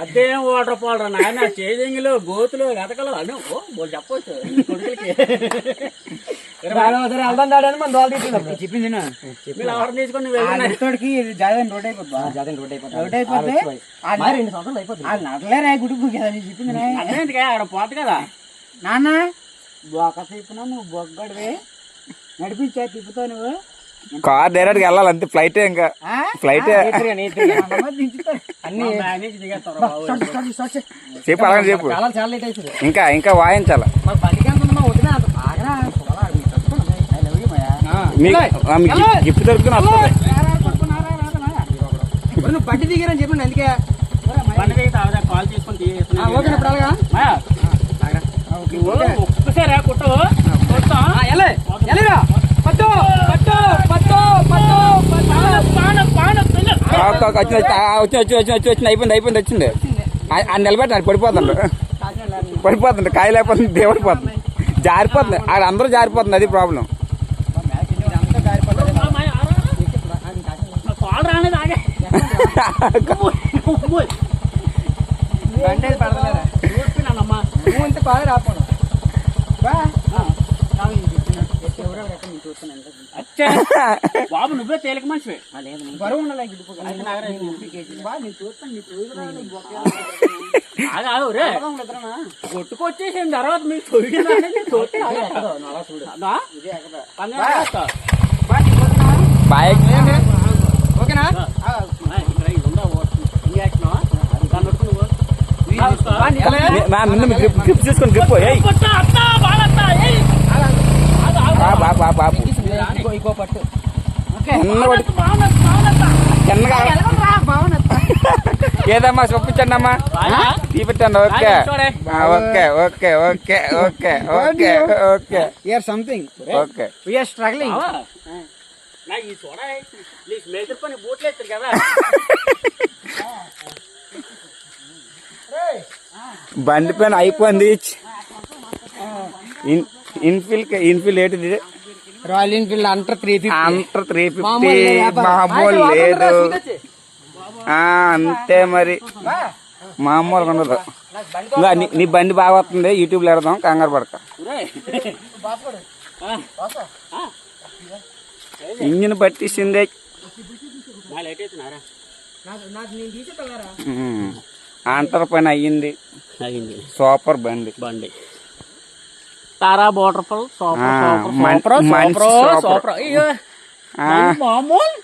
అదేం water fall రా నాయన, చేజింగ్లు గోతులు గతకలు అని చెప్పొచ్చు కొడుకులకి. చెప్పింది ఎవరు తీసుకొని వెళ్ళి జాతీయ రోడ్ అయిపోతుంది. నడలేరా గుడుపు కదా చెప్పింది అక్కడ పోదు కదా నాన్న. బొక్క తిప్పినా నువ్వు బొగ్గడివే నడిపించా తిప్పుతావు నువ్వు. కార్ డైరెక్ట్ గా వెళ్ళాలి అంతే, ఫ్లైట్ ఇంకా ఫ్లైట్ చెప్పు, అలాగే చెప్పు. ఇంకా ఇంకా వాయించాలి. గిఫ్ట్ దొరుకుతున్నా నువ్వు బట్టి దిగారని చెప్పండి. అందుకే కాల్ తీసుకొని ఒక్కసారి కుట్టవు అయిపోయింది వచ్చింది. ఆ నిలబెట్టినాడు పడిపోతుంది కాయ లేకపోతుంది దేవుడిపోతుంది, జారిపోతుంది. ఆడ అందరూ జారిపోతుంది, అది ప్రాబ్లం. బాబు నువ్వే తేలిక మనిషి బరువు కొట్టుకొచ్చేసింది తర్వాత మీకు గ్రిప్ చూసుకొని గ్రిప్ బాబు ఏదమ్మా చూపించండి అమ్మా, చూపించండి. Okay okay okay okay okay okay okay something okay we are struggling. బండి పైన అయిపోయింది. ఇన్ఫిల్ ఏంటిది? రాయల్ ఎన్ఫీల్డ్ అంటర్ 350 మామూలు లేదు. అంతే మరి, మామూలుగా ఉండదు. ఇంకా నీ బండి బాగా వస్తుంది, యూట్యూబ్ లో పెడదాం, కంగారు పడక. ఇంజిన్ పట్టించింది, అంటర్ పైన అయ్యింది. సూపర్ బండి తారా వాటర్ ఫాల్ మామూలు